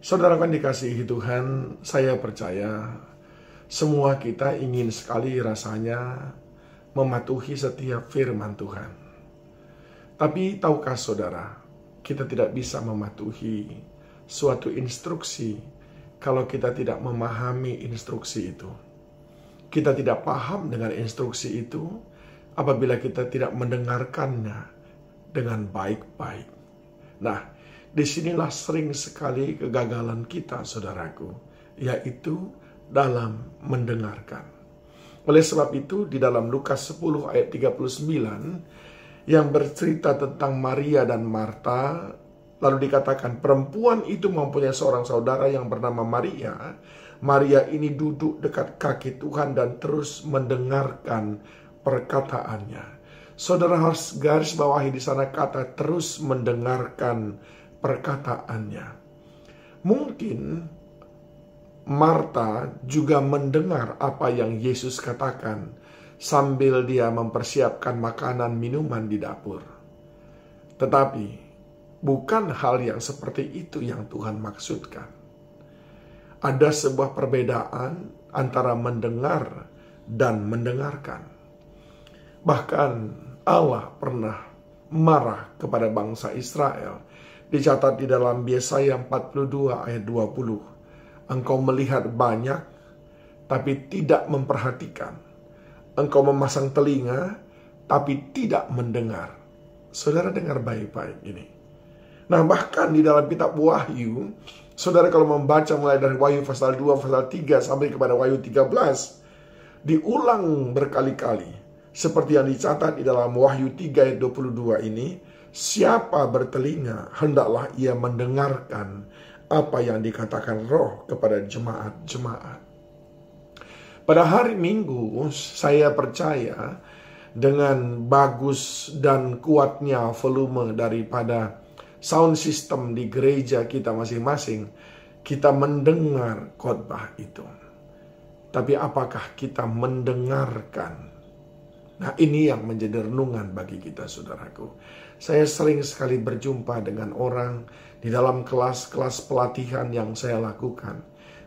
Saudara kan dikasihi Tuhan, saya percaya semua kita ingin sekali rasanya mematuhi setiap firman Tuhan. Tapi tahukah saudara, kita tidak bisa mematuhi suatu instruksi kalau kita tidak memahami instruksi itu. Kita tidak paham dengan instruksi itu apabila kita tidak mendengarkannya dengan baik-baik. Nah, disinilah sering sekali kegagalan kita, saudaraku, yaitu dalam mendengarkan. Oleh sebab itu, di dalam Lukas 10 ayat 39, yang bercerita tentang Maria dan Marta, lalu dikatakan perempuan itu mempunyai seorang saudara yang bernama Maria. Maria ini duduk dekat kaki Tuhan dan terus mendengarkan perkataannya. Saudara harus garis bawahi di sana kata terus mendengarkan perkataannya. Mungkin Marta juga mendengar apa yang Yesus katakan sambil dia mempersiapkan makanan minuman di dapur. Tetapi bukan hal yang seperti itu yang Tuhan maksudkan. Ada sebuah perbedaan antara mendengar dan mendengarkan. Bahkan Allah pernah marah kepada bangsa Israel. Dicatat di dalam Yesaya 42 ayat 20. Engkau melihat banyak, tapi tidak memperhatikan. Engkau memasang telinga, tapi tidak mendengar. Saudara dengar baik-baik ini. Nah, bahkan di dalam kitab Wahyu, saudara kalau membaca mulai dari Wahyu pasal 2, pasal 3 sampai kepada Wahyu 13, diulang berkali-kali. Seperti yang dicatat di dalam Wahyu 3 ayat 22 ini, siapa bertelinga, hendaklah ia mendengarkan apa yang dikatakan Roh kepada jemaat-jemaat. Pada hari Minggu, saya percaya dengan bagus dan kuatnya volume daripada sound system di gereja kita masing-masing, kita mendengar khotbah itu. Tapi apakah kita mendengarkan? Nah, ini yang menjadi renungan bagi kita, saudaraku. Saya sering sekali berjumpa dengan orang di dalam kelas-kelas pelatihan yang saya lakukan.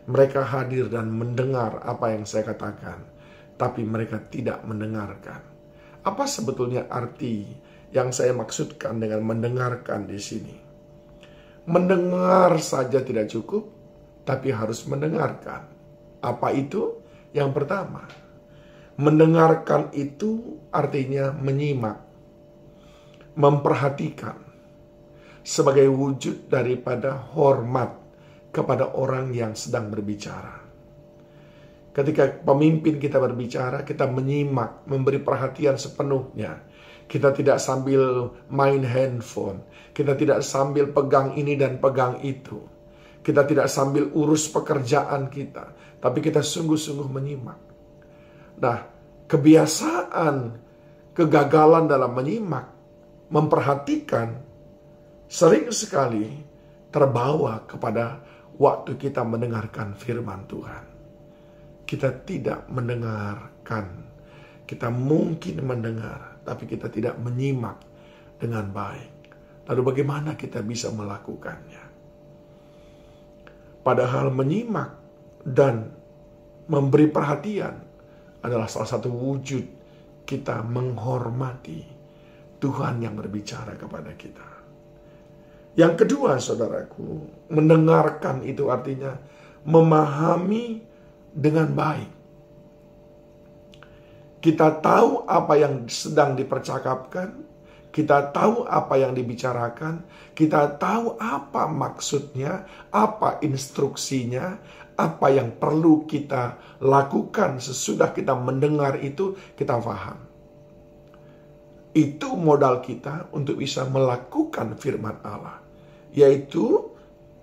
Mereka hadir dan mendengar apa yang saya katakan, tapi mereka tidak mendengarkan. Apa sebetulnya arti yang saya maksudkan dengan mendengarkan di sini? Mendengar saja tidak cukup, tapi harus mendengarkan. Apa itu? Yang pertama, mendengarkan itu artinya menyimak, memperhatikan, sebagai wujud daripada hormat kepada orang yang sedang berbicara. Ketika pemimpin kita berbicara, kita menyimak, memberi perhatian sepenuhnya. Kita tidak sambil main handphone, kita tidak sambil pegang ini dan pegang itu. Kita tidak sambil urus pekerjaan kita, tapi kita sungguh-sungguh menyimak. Nah, kebiasaan kegagalan dalam menyimak, memperhatikan, sering sekali terbawa kepada waktu kita mendengarkan firman Tuhan. Kita tidak mendengarkan. Kita mungkin mendengar, tapi kita tidak menyimak dengan baik. Lalu bagaimana kita bisa melakukannya? Padahal menyimak dan memberi perhatian adalah salah satu wujud kita menghormati Tuhan yang berbicara kepada kita. Yang kedua, saudaraku, mendengarkan itu artinya memahami dengan baik. Kita tahu apa yang sedang dipercakapkan, kita tahu apa yang dibicarakan, kita tahu apa maksudnya, apa instruksinya, apa yang perlu kita lakukan sesudah kita mendengar itu, kita paham. Itu modal kita untuk bisa melakukan firman Allah, yaitu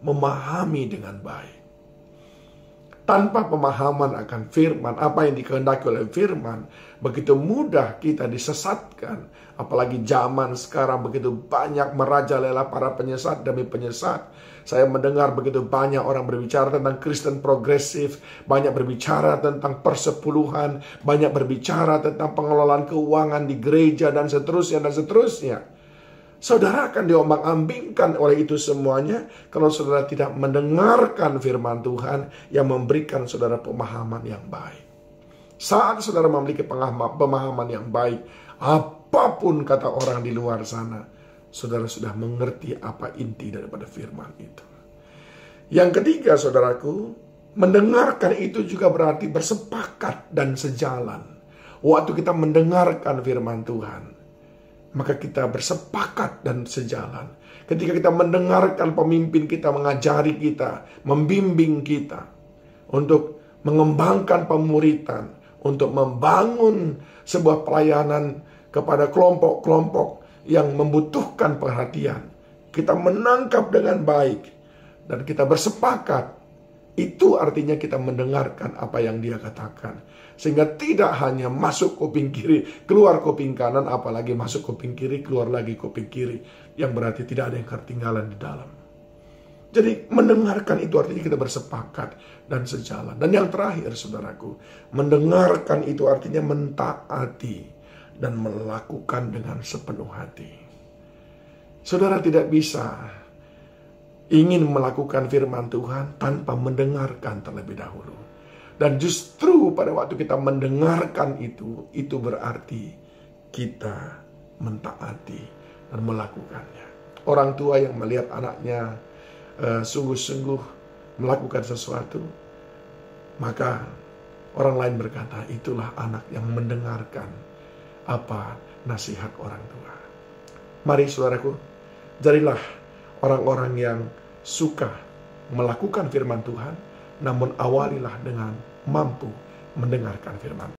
memahami dengan baik. Tanpa pemahaman akan firman, apa yang dikehendaki oleh firman, begitu mudah kita disesatkan. Apalagi zaman sekarang begitu banyak merajalela para penyesat demi penyesat. Saya mendengar begitu banyak orang berbicara tentang Kristen progresif, banyak berbicara tentang persepuluhan, banyak berbicara tentang pengelolaan keuangan di gereja, dan seterusnya, dan seterusnya. Saudara akan diombang-ambingkan oleh itu semuanya kalau saudara tidak mendengarkan firman Tuhan yang memberikan saudara pemahaman yang baik. Saat saudara memiliki pemahaman yang baik, apapun kata orang di luar sana, saudara sudah mengerti apa inti daripada firman itu. Yang ketiga, saudaraku, mendengarkan itu juga berarti bersepakat dan sejalan. Waktu kita mendengarkan firman Tuhan, maka kita bersepakat dan sejalan. Ketika kita mendengarkan pemimpin kita mengajari kita, membimbing kita untuk mengembangkan pemuritan, untuk membangun sebuah pelayanan kepada kelompok-kelompok yang membutuhkan perhatian, kita menangkap dengan baik dan kita bersepakat. Itu artinya kita mendengarkan apa yang dia katakan. Sehingga tidak hanya masuk kuping kiri, keluar kuping kanan, apalagi masuk kuping kiri, keluar lagi kuping kiri. Yang berarti tidak ada yang ketinggalan di dalam. Jadi mendengarkan itu artinya kita bersepakat dan sejalan. Dan yang terakhir, saudaraku, mendengarkan itu artinya mentaati dan melakukan dengan sepenuh hati. Saudara tidak bisa ingin melakukan firman Tuhan tanpa mendengarkan terlebih dahulu. Dan justru pada waktu kita mendengarkan itu berarti kita mentaati dan melakukannya. Orang tua yang melihat anaknya sungguh-sungguh melakukan sesuatu, maka orang lain berkata, itulah anak yang mendengarkan apa nasihat orang tua. Mari saudaraku, jadilah orang-orang yang suka melakukan firman Tuhan, namun awalilah dengan mampu mendengarkan firman.